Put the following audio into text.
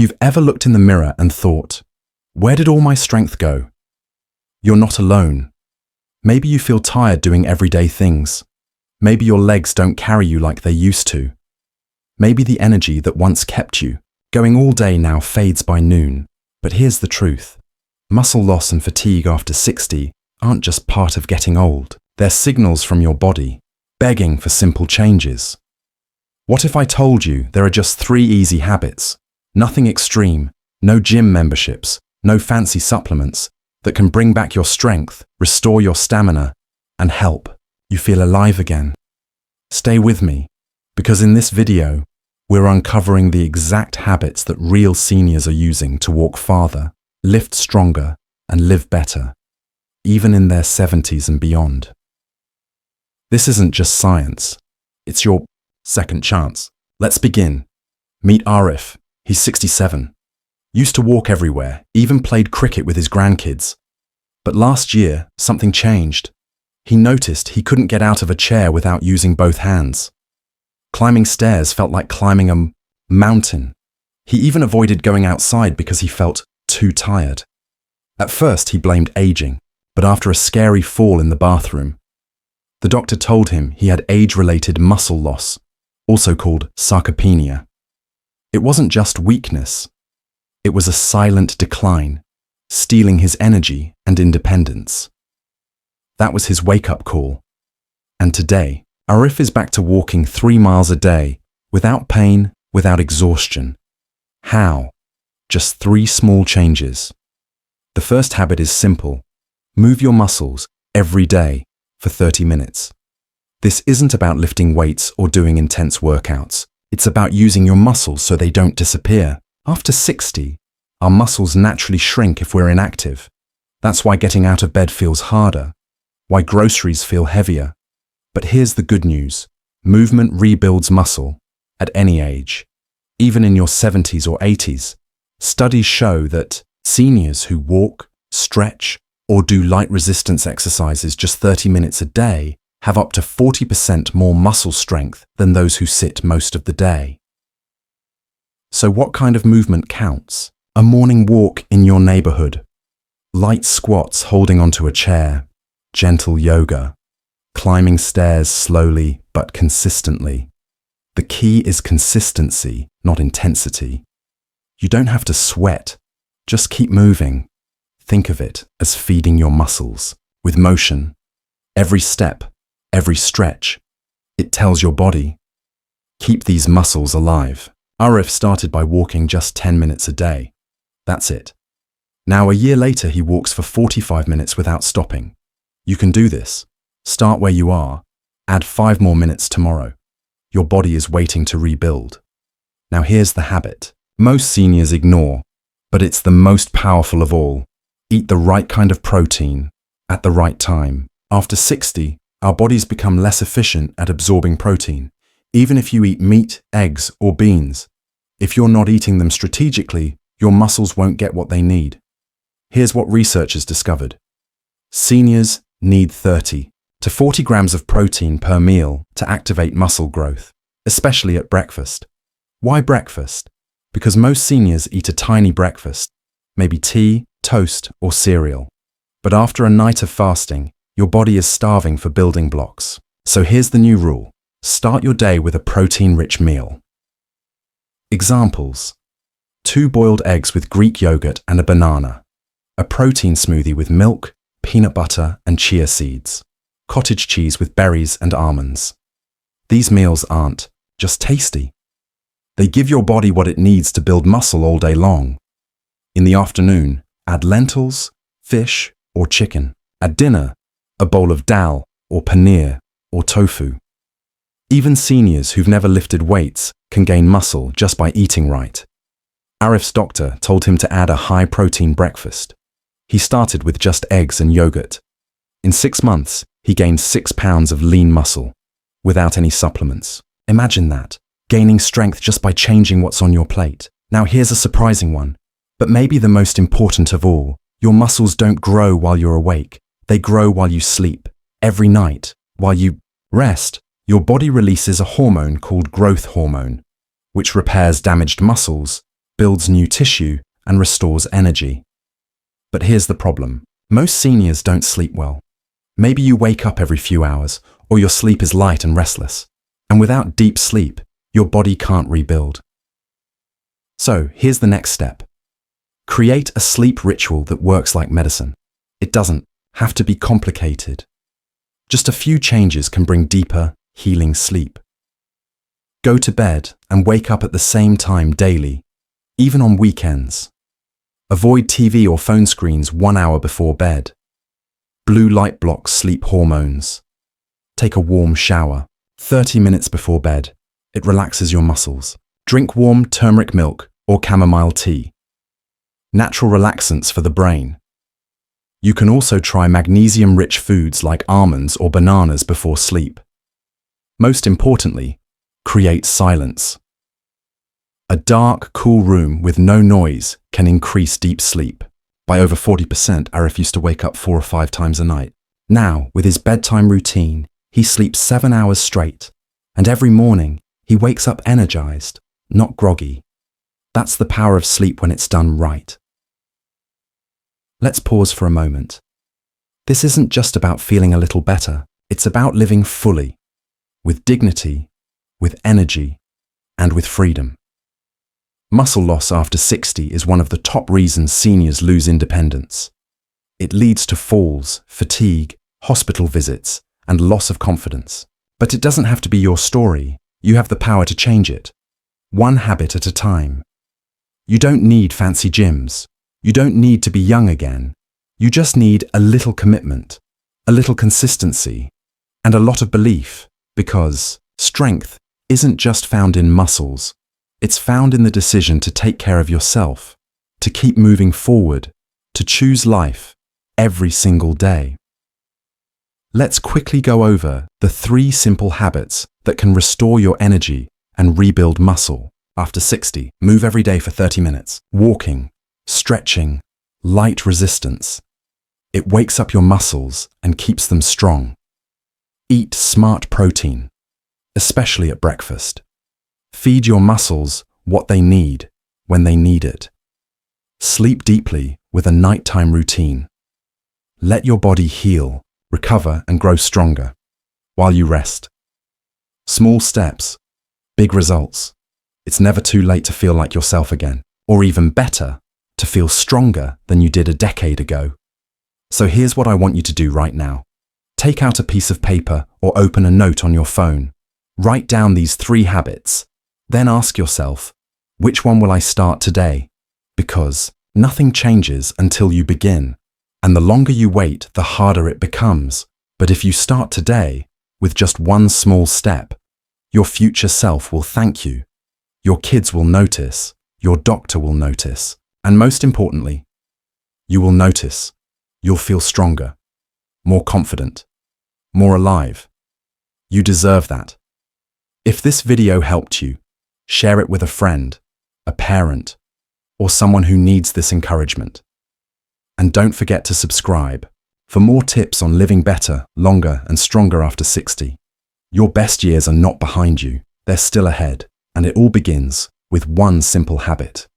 you've ever looked in the mirror and thought, where did all my strength go? You're not alone. Maybe you feel tired doing everyday things. Maybe your legs don't carry you like they used to. Maybe the energy that once kept you going all day now fades by noon. But here's the truth. Muscle loss and fatigue after 60 aren't just part of getting old. They're signals from your body, begging for simple changes. What if I told you there are just 3 easy habits, nothing extreme, no gym memberships, no fancy supplements, that can bring back your strength, restore your stamina, and help you feel alive again? Stay with me, because in this video, we're uncovering the exact habits that real seniors are using to walk farther, lift stronger, and live better, even in their 70s and beyond. This isn't just science, it's your second chance. Let's begin. Meet Arif. He's 67. Used to walk everywhere, even played cricket with his grandkids. But last year, something changed. He noticed he couldn't get out of a chair without using both hands. Climbing stairs felt like climbing a mountain. He even avoided going outside because he felt too tired. At first, he blamed aging, but after a scary fall in the bathroom, the doctor told him he had age-related muscle loss, also called sarcopenia. It wasn't just weakness. It was a silent decline, stealing his energy and independence. That was his wake-up call. And today, Arif is back to walking 3 miles a day, without pain, without exhaustion. How? Just 3 small changes. The first habit is simple. Move your muscles every day for 30 minutes. This isn't about lifting weights or doing intense workouts. It's about using your muscles so they don't disappear. After 60, our muscles naturally shrink if we're inactive. That's why getting out of bed feels harder, why groceries feel heavier. But here's the good news. Movement rebuilds muscle at any age, even in your 70s or 80s. Studies show that seniors who walk, stretch, or do light resistance exercises just 30 minutes a day have up to 40% more muscle strength than those who sit most of the day. So what kind of movement counts? A morning walk in your neighborhood, light squats holding onto a chair, gentle yoga, climbing stairs slowly but consistently. The key is consistency, not intensity. You don't have to sweat, just keep moving. Think of it as feeding your muscles with motion. Every step, every stretch, it tells your body, keep these muscles alive. Arif started by walking just 10 minutes a day. That's it. Now a year later he walks for 45 minutes without stopping. You can do this. Start where you are. Add 5 more minutes tomorrow. Your body is waiting to rebuild. Now here's the habit most seniors ignore, but it's the most powerful of all. Eat the right kind of protein at the right time. After 60, our bodies become less efficient at absorbing protein, even if you eat meat, eggs, or beans. If you're not eating them strategically, your muscles won't get what they need. Here's what researchers discovered. Seniors need 30 to 40 grams of protein per meal to activate muscle growth, especially at breakfast. Why breakfast? Because most seniors eat a tiny breakfast, maybe tea, toast, or cereal. But after a night of fasting, your body is starving for building blocks. So here's the new rule. Start your day with a protein-rich meal. Examples: 2 boiled eggs with Greek yogurt and a banana, a protein smoothie with milk, peanut butter, and chia seeds, cottage cheese with berries and almonds. These meals aren't just tasty. They give your body what it needs to build muscle all day long. In the afternoon, add lentils, fish, or chicken. At dinner, a bowl of dal, or paneer, or tofu. Even seniors who've never lifted weights can gain muscle just by eating right. Arif's doctor told him to add a high-protein breakfast. He started with just eggs and yogurt. In 6 months, he gained 6 pounds of lean muscle, without any supplements. Imagine that, gaining strength just by changing what's on your plate. Now here's a surprising one, but maybe the most important of all. Your muscles don't grow while you're awake. They grow while you sleep. Every night, while you rest, your body releases a hormone called growth hormone, which repairs damaged muscles, builds new tissue, and restores energy. But here's the problem. Most seniors don't sleep well. Maybe you wake up every few hours, or your sleep is light and restless. And without deep sleep, your body can't rebuild. So here's the next step. Create a sleep ritual that works like medicine. It doesn't have to be complicated. Just a few changes can bring deeper, healing sleep. Go to bed and wake up at the same time daily, even on weekends. Avoid TV or phone screens 1 hour before bed. Blue light blocks sleep hormones. Take a warm shower 30 minutes before bed. It relaxes your muscles. Drink warm turmeric milk or chamomile tea. Natural relaxants for the brain. You can also try magnesium-rich foods like almonds or bananas before sleep. Most importantly, create silence. A dark, cool room with no noise can increase deep sleep. By over 40%, Arif used to wake up 4 or 5 times a night. Now, with his bedtime routine, he sleeps 7 hours straight, and every morning he wakes up energized, not groggy. That's the power of sleep when it's done right. Let's pause for a moment. This isn't just about feeling a little better. It's about living fully, with dignity, with energy, and with freedom. Muscle loss after 60 is one of the top reasons seniors lose independence. It leads to falls, fatigue, hospital visits, and loss of confidence. But it doesn't have to be your story. You have the power to change it. One habit at a time. You don't need fancy gyms. You don't need to be young again. You just need a little commitment, a little consistency, and a lot of belief, because strength isn't just found in muscles. It's found in the decision to take care of yourself, to keep moving forward, to choose life every single day. Let's quickly go over the 3 simple habits that can restore your energy and rebuild muscle. After 60, move every day for 30 minutes. Walking, stretching, light resistance. It wakes up your muscles and keeps them strong. Eat smart protein, especially at breakfast. Feed your muscles what they need when they need it. Sleep deeply with a nighttime routine. Let your body heal, recover, and grow stronger while you rest. Small steps, big results. It's never too late to feel like yourself again, or even better, to feel stronger than you did a decade ago. So here's what I want you to do right now. Take out a piece of paper or open a note on your phone. Write down these 3 habits. Then ask yourself, which one will I start today? Because nothing changes until you begin. And the longer you wait, the harder it becomes. But if you start today, with just one small step, your future self will thank you. Your kids will notice. Your doctor will notice. And most importantly, you will notice. You'll feel stronger, more confident, more alive. You deserve that. If this video helped you, share it with a friend, a parent, or someone who needs this encouragement. And don't forget to subscribe for more tips on living better, longer, and stronger after 60. Your best years are not behind you, they're still ahead, and it all begins with one simple habit.